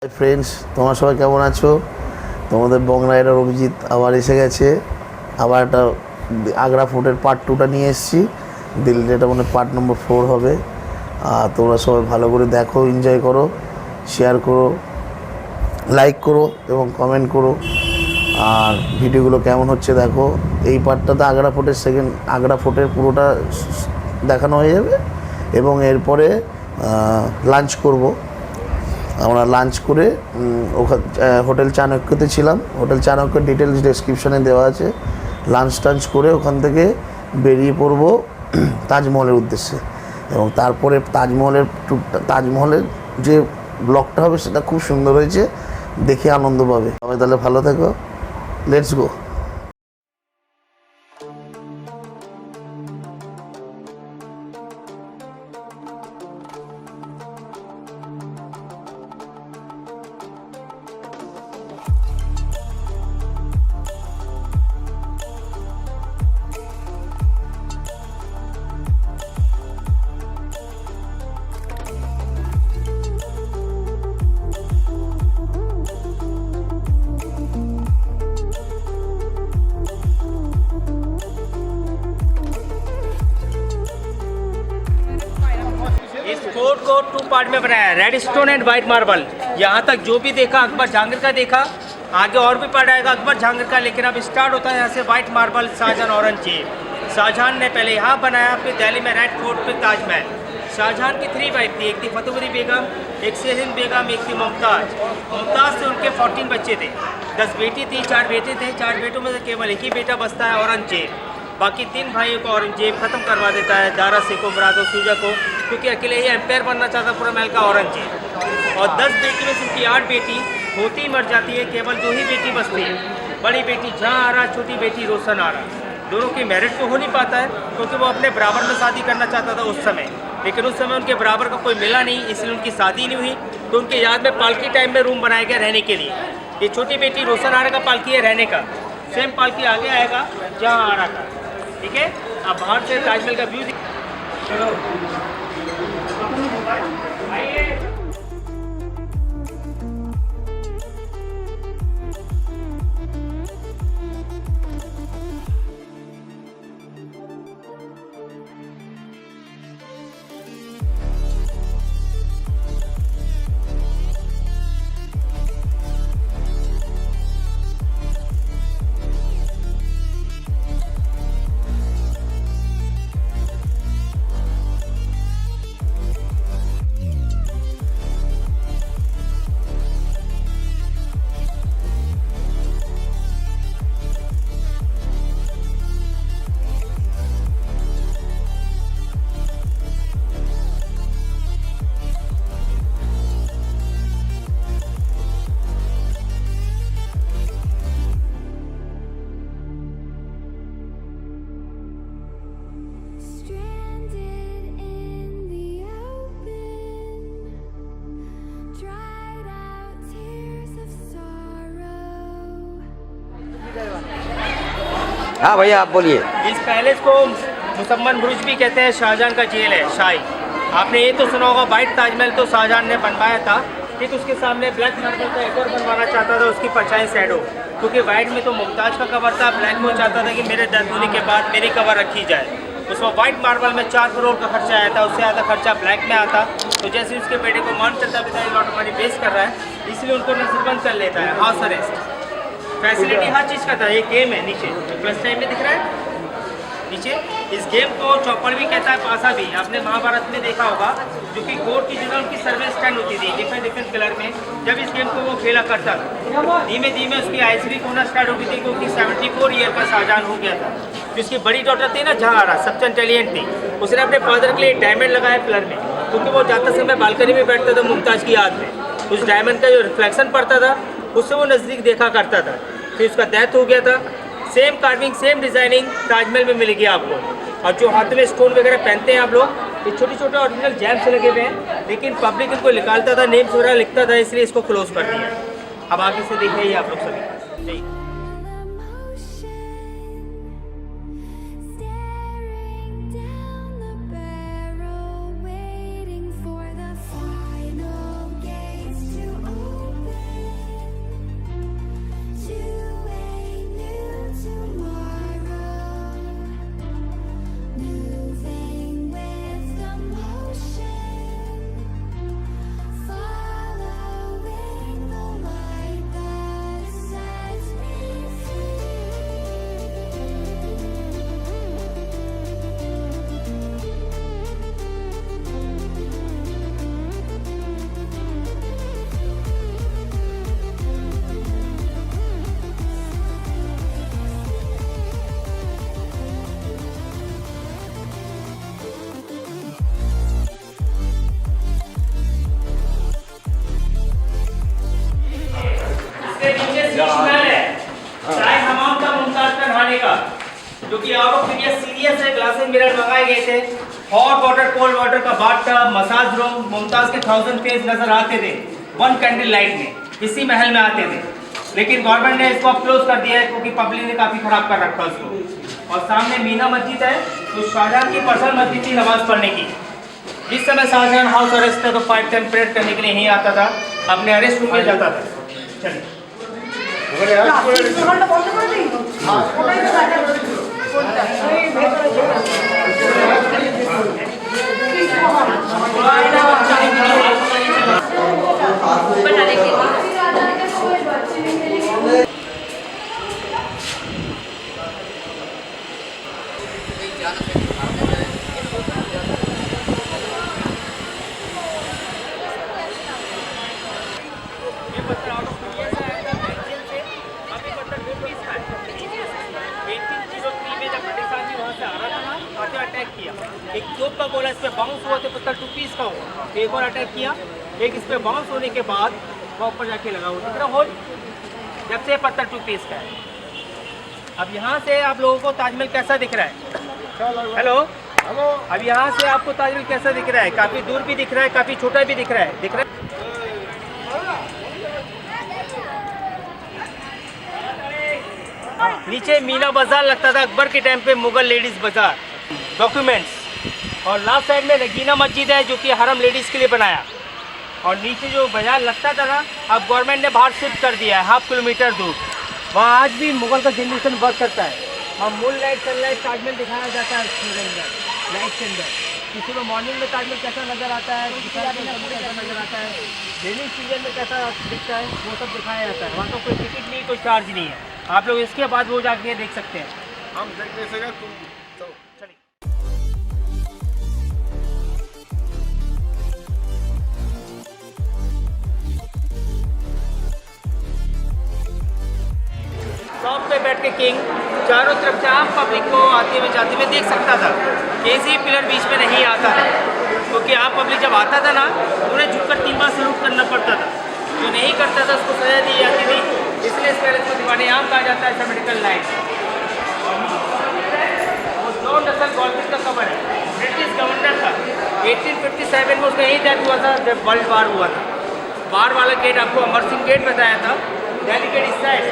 Hi friends, তোমরা সবাই কেমন আছো? তোমাদের বং রাইডার অভিজিৎ আবার এসে গেছে। আবার একটা আগ্রা ফোর্টের পার্ট 2টা নিয়ে এসেছি। দিল্লির এটা মানে পার্ট নম্বর 4 হবে। আর তোমরা সবাই ভালো করে দেখো, এনজয় করো, শেয়ার করো, লাইক করো এবং কমেন্ট করো। আর ভিডিওগুলো কেমন হচ্ছে দেখো। এই পার্টটাতে আগ্রা ফোর্টের পুরোটা দেখানো হয়ে যাবে এবং এরপরে লাঞ্চ করব। আমরা লাঞ্চ করে হোটেল চাণক্যতে ছিলাম। হোটেল চাণক্যের ডিটেলস ডেসক্রিপশানে দেওয়া আছে। লাঞ্চ টাঞ্চ করে ওখান থেকে বেরিয়ে পড়ব তাজমহলের উদ্দেশ্যে। এবং তারপরে তাজমহলের যে ব্লগটা হবে সেটা খুব সুন্দর হয়েছে, দেখে আনন্দ পাবে সবাই। তাহলে ভালো থেকো, লেটস গো। इस फोर्ट को 2 पार्ट में बनाया है, red stone and white marble. यहाँ तक जो भी देखा अकबर जहांगीर का देखा, आगे और भी पार्ट आएगा अकबर जहांगीर का, लेकिन अब स्टार्ट होता है यहाँ से वाइट मार्बल शाहजहां औरंगजेब। शाहजहां ने पहले यहाँ बनाया, फिर दिल्ली में रेड फोर्ट पे ताजमहल। शाहजहां की 3 वाइफ थी, एक थी फतेहपुरी बेगम, एक सेहिंद बेगम, एक थी मुमताज़। मुमताज़ से उनके 14 बच्चे थे, 10 बेटी थी, 4 बेटे थे। 4 बेटों में से केवल एक ही बेटा बचता है औरंगजेब। बाकी 3 भाइयों को औरंगजेब ख़त्म करवा देता है, दारा सिको, मुराद और सूजा को, क्योंकि अकेले ही एम्पायर बनना चाहता पूरा महल का औरंगजेब। और 10 बेटी में से उनकी 8 बेटी होती मर जाती है, केवल 2 ही बेटी बचती है। बड़ी बेटी जहाँ आ रहा, छोटी बेटी रोशन आ रहा। दोनों की मैरिज तो हो नहीं पाता है क्योंकि वो अपने बराबर में शादी करना चाहता था उस समय, लेकिन उस समय उनके बराबर का कोई मिला नहीं, इसलिए उनकी शादी नहीं हुई। तो उनके याद में पालकी टाइम में रूम बनाया गया रहने के लिए। ये छोटी बेटी रोशन आरा का पालकी है रहने का, सेम पालकी आगे आएगा जहाँ आ रहा था। ठीक है, अब बाहर से ताजमहल का व्यू चलो आइए। हाँ भैया आप बोलिए। इस पैलेस को मुसम्मन बुरुज भी कहते हैं, शाहजहां का जेल है शाही। आपने ये तो सुना होगा, वाइट ताजमहल तो शाहजहां ने बनवाया था, ठीक। उसके सामने ब्लैक मार्बल का एक और बनवाना चाहता था, उसकी परछाई शैडो, क्योंकि वाइट में तो मुमताज़ का कवर था, ब्लैक में चाहता था कि मेरे डेथ होने के बाद मेरी कवर रखी जाए। उसमें वाइट मार्बल में 4 करोड़ का खर्चा आया था, उससे ज़्यादा खर्चा ब्लैक में आता। तो जैसे उसके बेटे को मान चलता पिता लॉट ऑफ मनी पेश कर रहा है, इसलिए उनको नजरबंद कर लेता है, हाउस अरेस्ट। फैसिलिटी हर चीज़ का था। ये गेम है नीचे प्लस टाइम में दिख रहा है नीचे। इस गेम को चौपड़ भी कहता है, पासा भी। आपने महाभारत में देखा होगा, जो कि घोड़ की जगह उनकी सर्विस स्टैंड होती थी डिफरेंट कलर में। जब इस गेम को वो खेला करता था, धीमे धीमे उसकी आइज भी होना स्टार्ट हो गई थी, क्योंकि 74 ईयर का शाहजहां हो गया था। तो उसकी बड़ी डॉटर थी ना जहांआरा, सबसे इंटेलिजेंट थी, उसने अपने फादर के लिए डायमंड लगाया पिलर में, क्योंकि वो जाते समय बालकनी में बैठता था मुमताज़ की याद में। उस डायमंड का जो रिफ्लेक्शन पड़ता था उससे वो नज़दीक देखा करता था। फिर उसका डेथ हो गया था। Same carving, same designing Taj Mahal में मिलेगी आपको। और जो हाथ में स्टोन वगैरह पहनते हैं आप लोग, ये छोटे छोटे ओरिजिनल जैम्स लगे हुए हैं, लेकिन पब्लिक इनको निकालता था, नेम्स वगैरह लिखता था, इसलिए इसको क्लोज कर दिया। अब आगे से देखिए आप लोग सभी। Staring down the barrel, waiting for the final gates to open. महल है शाही हमाम का मुमताज का नहाने का, जो कि आउट ऑफ इंडिया सीरियस है। ग्लासेस मिरर मंगाए गए थे, हॉट वाटर कोल्ड वाटर का बाथटब, मसाज रूम, मुमताज के 1000 फेस नजर आते थे 1 कैंडल लाइट में, इसी महल में आते थे। लेकिन गवर्नमेंट ने इसको अब क्लोज कर दिया है क्योंकि पब्लिक ने काफी खराब कर रखा उसको। और सामने मीना मस्जिद है, तो शाहजहां की पर्सनल मस्जिद थी नमाज पढ़ने की। जिस समय शाहजहां हाउस अरेस्ट था तो 5 टाइम प्रेयर करने के लिए यहीं आता था, अपने अरेस्ट रूम में जाता था। चलिए एक तोप का गोला इस पे बाउंस हुआ तो पत्थर 2 पीस का हुआ, एक और अटैक किया, एक इस पे बाउंस होने के बाद वो ऊपर जाके लगा हुआ दूसरा होल, जब से पत्थर 2 पीस का है। अब यहाँ से आप लोगों को ताजमहल कैसा दिख रहा है? हेलो, अब यहाँ से आपको ताजमहल कैसा दिख रहा है? काफी दूर भी दिख रहा है, काफी छोटा भी दिख रहा है, दिख रहा है? नीचे मीना बाजार लगता था अकबर के टाइम पे, मुगल लेडीज बाजार, डॉक्यूमेंट्स। और लास्ट साइड में नगीना मस्जिद है जो कि हरम लेडीज़ के लिए बनाया। और नीचे जो बाजार लगता था ना, अब गवर्नमेंट ने बाहर शिफ्ट कर दिया है 1/2 किलोमीटर दूर। वहाँ आज भी मुगल का जनरेशन वर्क करता है। और मून लाइट सनलाइट ताजमहल दिखाया जाता है उसके अंदर, लाइट के अंदर। किसी को मॉर्निंग में ताजमहल कैसा नज़र आता है, कैसा नज़र आता है, रेनी सीजन में कैसा दिखता है, वो सब दिखाया जाता है। वहाँ तो कोई टिकट नहीं, कोई चार्ज नहीं है। आप लोग इसके बाद वो जाके देख सकते हैं। हम देख नहीं सके तुम चलिए टॉप पे बैठ के किंग चारों तरफ से आम पब्लिक को आते हुए जाते हुए देख सकता था। किसी पिलर बीच में नहीं आता था, क्योंकि आम पब्लिक जब आता था ना, उन्हें झुककर 3 बार सलूट करना पड़ता था। जो नहीं करता था उसको सजा दी जाती थी। इसलिए इस पैलेस को दीवाने आम कहा जाता है, मेडिकल लाइट। वो जॉन रसल गॉल्फिन का कवर है, ब्रिटिश गवर्नर था। 1857 में उसका यही डेथ हुआ था जब वर्ल्ड वार हुआ था। बाहर वाला गेट आपको अमर सिंह गेट बताया था, दिल्ली गेट इस साइड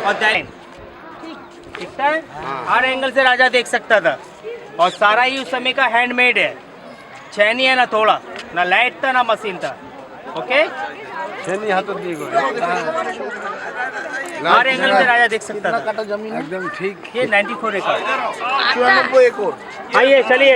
और दिल्ली दिखता है। हर एंगल से राजा देख सकता था। और सारा ही उस समय का हैंडमेड है, छेनी है ना थोड़ा, ना लाइट था ना मशीन था। ओके, हर एंगल से राजा देख सकता था। एकदम ठीक। ये 94 एकड़, 94 एकड़। आइए चलिए।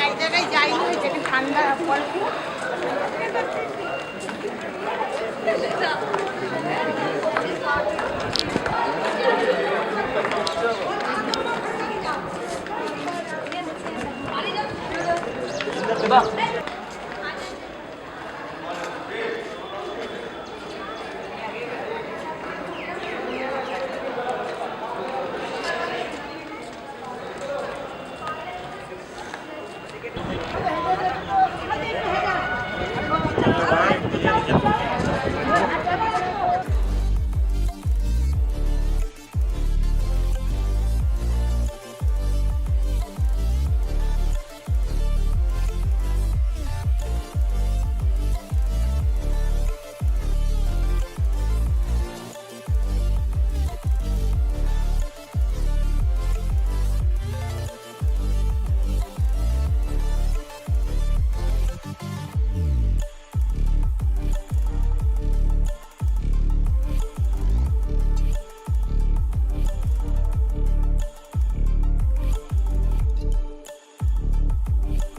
এক জায়গায় যাইনি, যেটা ঠান্ডা পড়ে